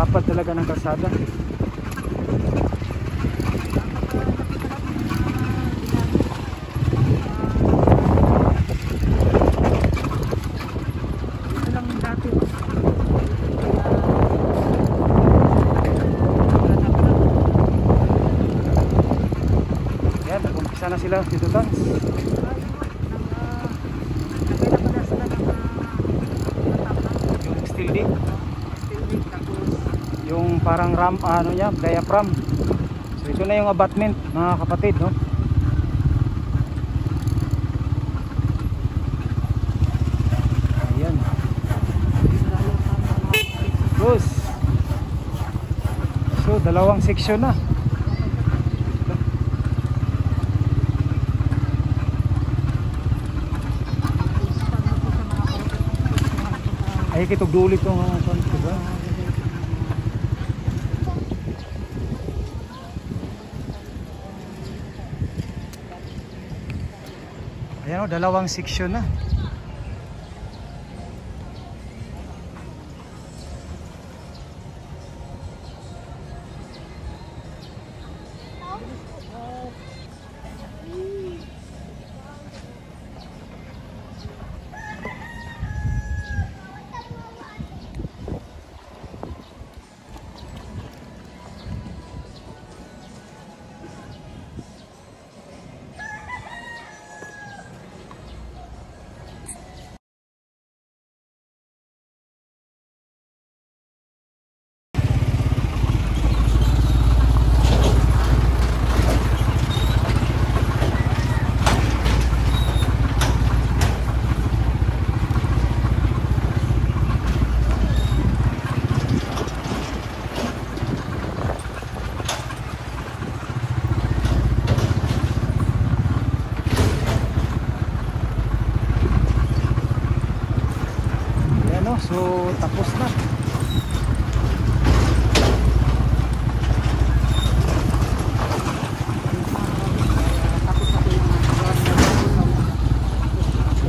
Lapad talaga ng kalsada. Yan, nag-umpisa na sila dito Tans. Yung steel dig. Yung parang ram, ano niya, diaphragm. So ito na yung abutment mga kapatid, no? Ayan. Close. So dalawang section na. Ay kitog dulit tong diba? Ayan o, dalawang section na. So tapos na.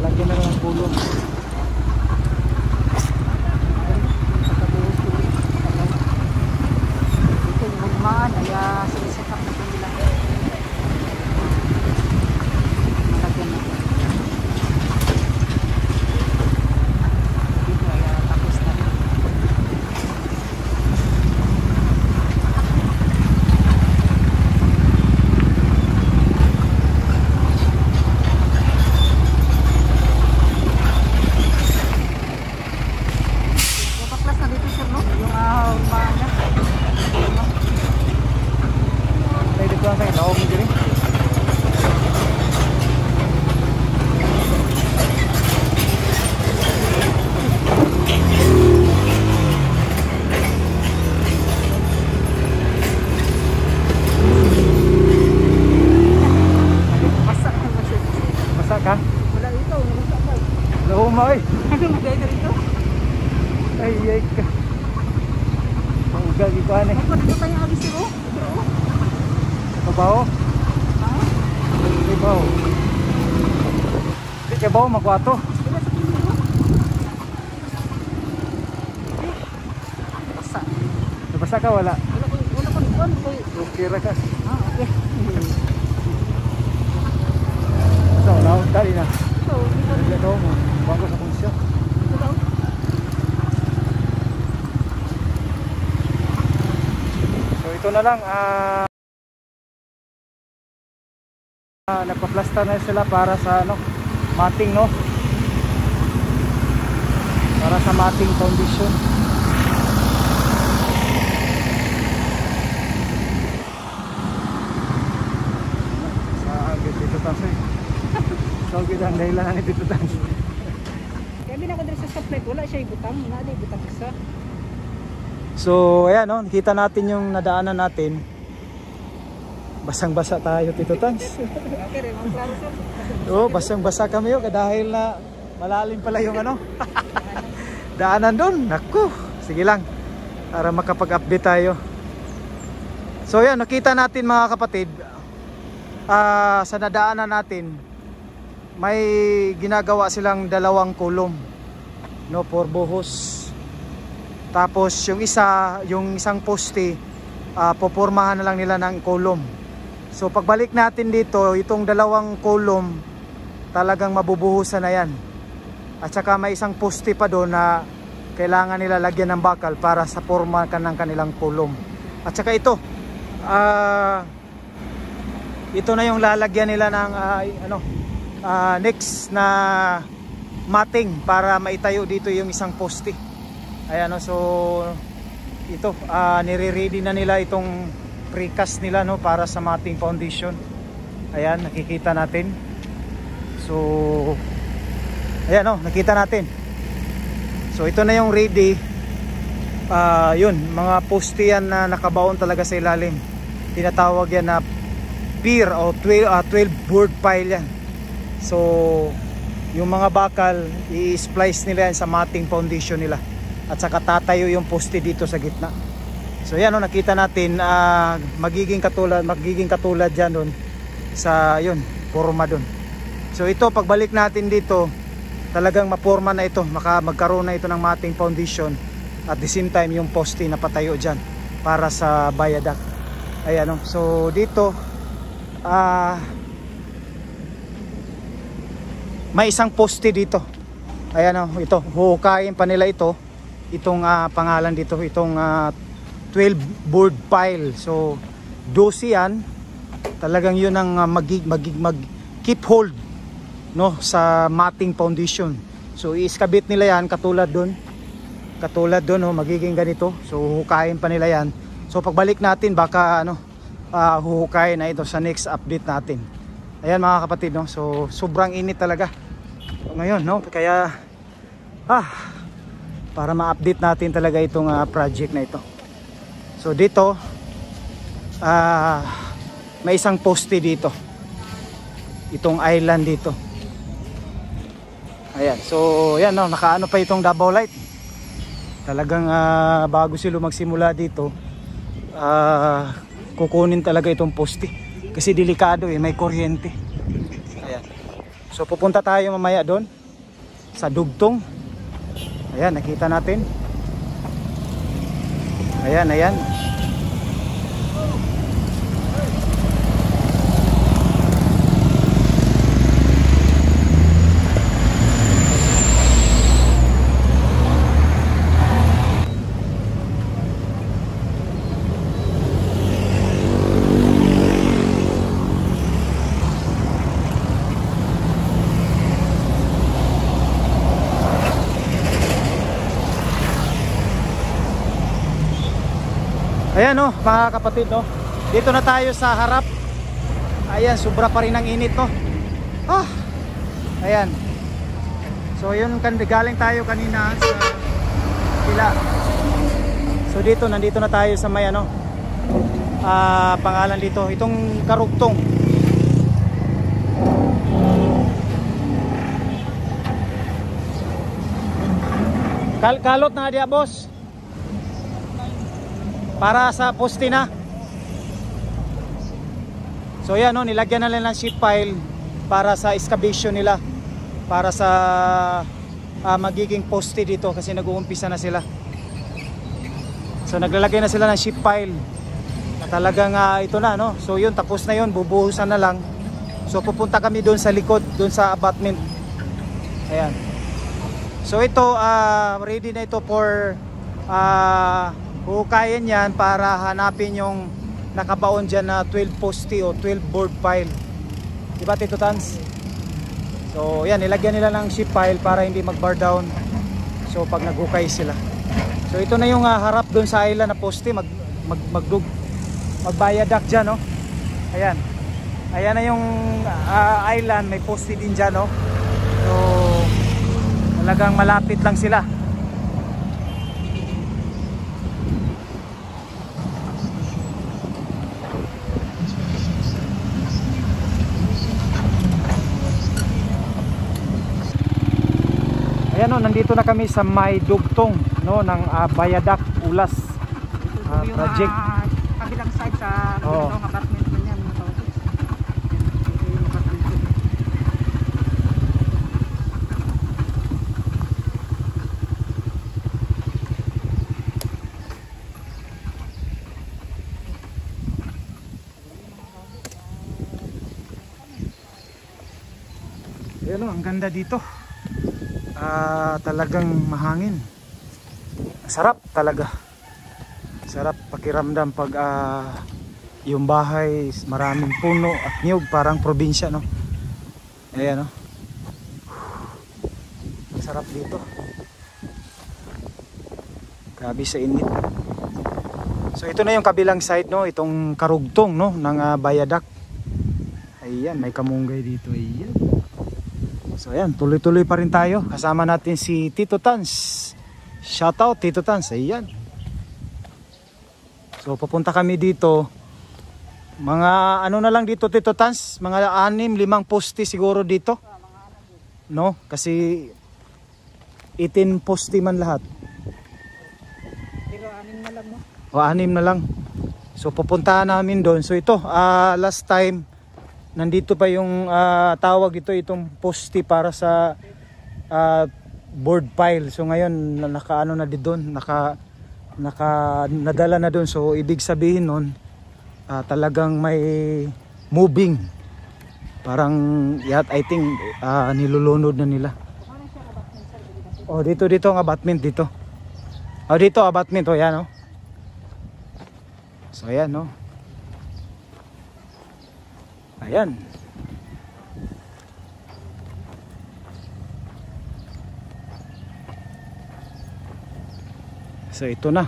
Lagyan na lang ng pulong. Ito yung magmaan ay sinisikap na nila. Malagyan na. Ay ka. Maugal ito ane. Dito tayo alis mo. Kabaw? Ha? Kabaw. Di kabaw magwato. Basa. Nabasa ka wala? Wala ko nikuan ko. Okay ra ka. Ah, okay. So, now dali na. So, dito mo. Bago sa kunsya. Ito na lang, nagpa-plaster na sila para sa ano, matting, no? Para sa matting foundation. Sa agad dito tayo. So agad ang dahilan na dito tayo. Kaya binakadre sa stoplight, wala siya ibutang, wala na ibutang isa. So ayan, no, nakita natin yung nadaanan natin. Basang-basa tayo, Tito Tans. Okay rin, ang klaro sir. Oo, basang-basa kami yun dahil na malalim pala yung ano. Daanan doon. Naku, sige lang para makapag-update tayo. So ayan, nakita natin mga kapatid, sa nadaanan natin may ginagawa silang dalawang kulong, no, for buhos. Tapos yung isang poste, popormahan na lang nila ng column. So pagbalik natin dito, itong dalawang column talagang mabubuhusan na yan. At saka may isang poste pa doon na kailangan nila lagyan ng bakal para sa forma ng kanilang column. At saka ito na yung lalagyan nila ng next na mating para maitayo dito yung isang poste. Ayan, so ito nire-ready na nila itong precast nila, no, para sa mating foundation. Ayan, nakikita natin. So ayan, no, nakita natin. So ito na yung ready. Yun, mga poste yan na nakabaon talaga sa ilalim. Tinatawag yan na pier o 12 board pile yan. So yung mga bakal i-splice nila yan sa mating foundation nila. At saka tatayo yung poste dito sa gitna. So yan, no, nakita natin magiging katulad dyan doon sa yun, forma doon. So ito, pagbalik natin dito, talagang maporma na ito, magkaroon na ito ng mating foundation. At the same time yung poste na patayo dyan para sa viaduct. Ayan, no? So dito may isang poste dito. Ayan, no? Ito, huhukayin pa nila itong pangalan dito, itong 12 board pile. So 12 yan, talagang yun ang keep hold, no, sa mating foundation. So i-iskabit nila yan katulad doon, no, magiging ganito. So huhukayin pa nila yan. So pagbalik natin baka huhukayin na ito sa next update natin. Ayan mga kapatid, no. So sobrang init talaga ngayon, no, kaya para ma-update natin talaga itong project na ito. So dito may isang poste dito, itong island dito. Ayan, so yan, no, nakaano pa itong double light. Talagang bago sila magsimula dito, kukunin talaga itong poste kasi delikado, may kuryente. Ayan. So pupunta tayo mamaya doon sa dugtong. Ayan, nakita natin. Ayan. Ayan, no, mga kapatid, no, dito na tayo sa harap. Ayan, sobra pa rin ang init, no. Ayan. So yun, galing tayo kanina sa pila. So dito, nandito na tayo sa may pangalan dito, itong karugtong. Kalot na dia, boss, para sa poste na. So yan, no, nilagyan na nila ng sheet pile para sa excavation nila, para sa magiging poste dito kasi nag-uumpisa na sila. So naglalagay na sila ng sheet pile. Talagang ito na, no. So yun, tapos na yun, bubuhusan na lang. So pupunta kami doon sa likod, doon sa abutment. Ayan. So ito, ready na ito for hukayin yan para hanapin yung nakabaon dyan na 12 poste o 12 board pile. Diba, Tito Tans? So yan, nilagyan nila ng sheet pile para hindi mag-bar down. So pag naghukay sila. So ito na yung harap doon sa island na poste, mag-viaduct dyan, no? Ayan. Ayan na yung island, may poste din dyan, no? So talagang malapit lang sila. Ayan, no, nandito na kami sa may dugtong, no, ng Viaduct Ulas project. Kabilang side sa apartment man yan. Ayun, ang ganda dito. Talagang mahangin. Sarap talaga. Sarap pakiramdam pag yung bahay maraming puno at niyog, parang probinsya, no? Ayan, no? Sarap dito. Grabe sa init. So ito na yung kabilang side, no? Itong karugtong, no? Ng Bayadak. Ayan, may kamunggay dito. Ayan. So ayan, tuloy-tuloy pa rin tayo. Kasama natin si Tito Tans. Shoutout Tito Tans. Ayan. So pupunta kami dito. Mga ano na lang dito Tito Tans, mga 6-5 poste siguro dito. No? Kasi 18 poste man lahat. Pero 6 na lang, no? O 6 na lang. So pupuntahan namin doon. So ito, last time nandito pa yung tawag ito, itong poste para sa board pile. So ngayon nakaano na din doon, nadala na doon. So ibig sabihin nun, talagang may moving. Parang I think nilulunod na nila. Oh, dito ang abutment dito. Oh, dito abutment, oh, yan, oh. So ayan, no. Ayan. So ito na.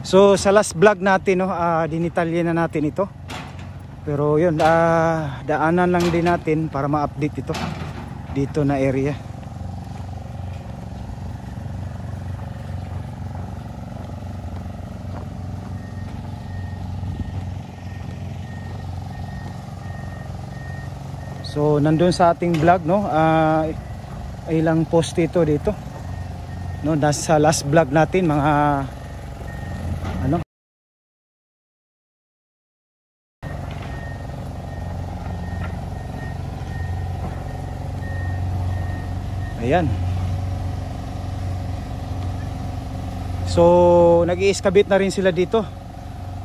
So sa last vlog natin, no, dinitalye na natin ito. Pero yun, daanan lang din natin para ma-update ito dito na area. So nandun sa ating vlog, no, ilang post ito dito, no, nasa last vlog natin mga ano. Ayan. So nag-i-excavate na rin sila dito.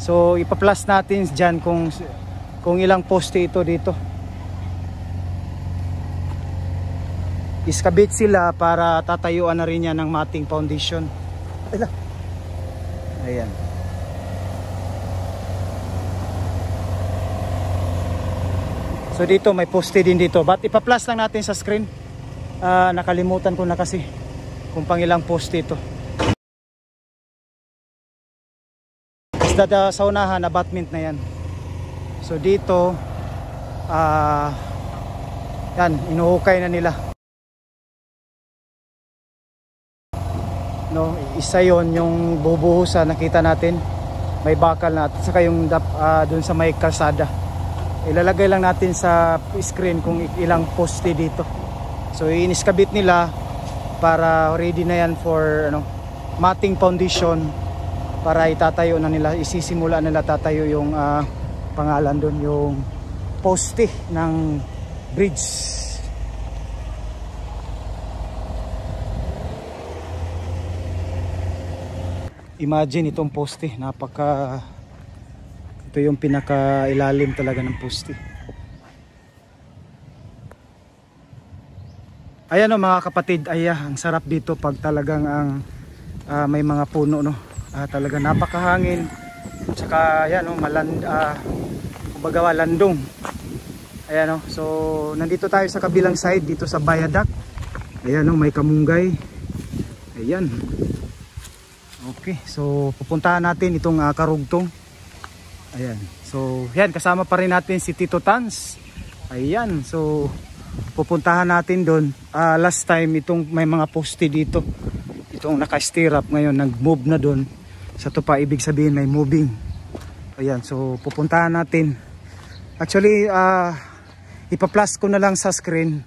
So ipa-plus natin diyan kung ilang poste ito dito. Excavate sila para tatayuan na rin yan ng mating foundation. Ayan. So dito may poste din dito. But ipa-plus lang natin sa screen. Nakalimutan ko na kasi kung pang ilang poste ito. Basta sa unahan, abutment na yan. So dito, yan, inuhukay na nila. No, isa yon yung bubuhusan, nakita natin. May bakal na at saka yung dun sa may kalsada. Ilalagay lang natin sa screen kung ilang poste dito. So iniskabit nila para ready na yan for mating foundation para itatayo na nila, isisimula nila tatayo yung pangalan doon, yung poste ng bridge. Imagine itong poste, ito yung pinaka ilalim talaga ng poste. Ayan, no, mga kapatid, ang sarap dito pag talagang may mga puno, no. Talaga napakahangin. Tsaka ayan, no, kumbaga landong. Ayan, no. So nandito tayo sa kabilang side dito sa Bayadak. Ayan, no, may kamunggay. Ayan. Okay, so pupuntahan natin itong karugtong. Ayan. So yan, kasama pa rin natin si Tito Tans. Ayan, so pupuntahan natin doon. Last time itong may mga poste dito, itong naka-stirrup, ngayon nag-move na doon. Sa tupa, ibig sabihin may moving. Ayan, so pupuntahan natin. Actually, ipa-plus ko na lang sa screen.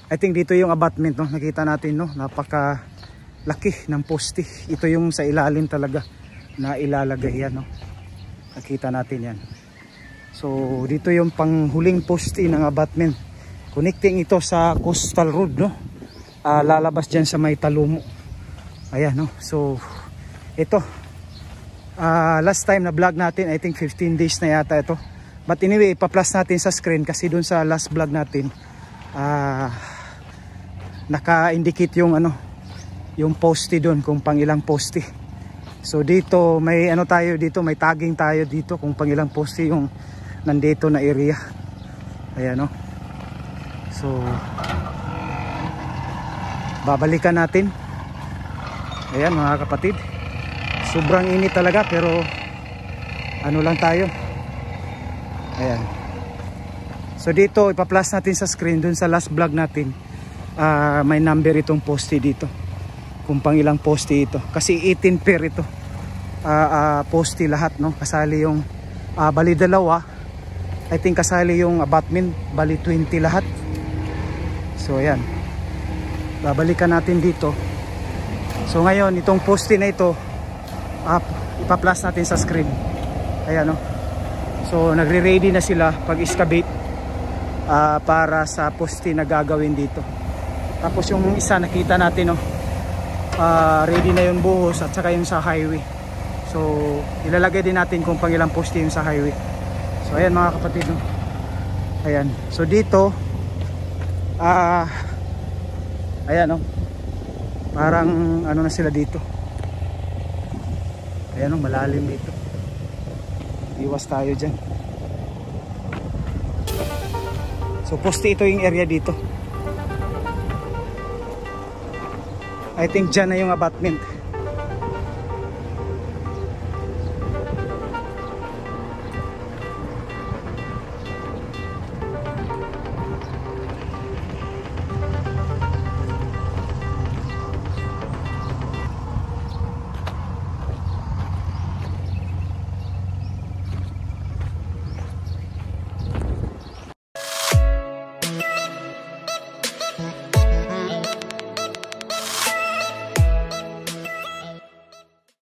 I think dito yung abutment, no? Nakita natin, no? Napaka laki ng poste. Ito yung sa ilalim talaga na ilalagay yan, no? Nakita natin yan. So dito yung panghuling poste ng abutment. Connecting ito sa coastal road, no? lalabas dyan sa may Talumo. Ayan, no? So ito, last time na vlog natin, I think 15 days na yata ito. But anyway, ipa-plus natin sa screen kasi dun sa last vlog natin naka-indicate yung ano, yung poste dun kung pang ilang poste. So dito may ano tayo dito, may tagging tayo dito kung pang ilang poste yung nandito na area. Ayan, no? So babalikan natin. Ayan mga kapatid, sobrang init talaga pero ano lang tayo. Ayan. So dito ipa-plus natin sa screen dun sa last vlog natin. May number itong poste dito. Kung pang ilang poste ito. Kasi 18 pair ito. Poste lahat, no? Kasali yung bali dalawa. I think kasali yung abutment, bali 20 lahat. So ayan. Babalikan natin dito. So ngayon itong poste na ito ipa-plus natin sa screen. Ayan, no? So nagre-ready na sila pag-excavate para sa poste na gagawin dito. Tapos yung isa nakita natin, no, ready na yung buhos at saka yung sa highway. So ilalagay din natin kung pang ilang poste yung sa highway. So ayan mga kapatid, no? Ayan. So dito ayan, no, parang ano na sila dito. Ayan, no, malalim dito. Iwas tayo dyan. So poste ito yung area dito. I think dyan na yung abutment.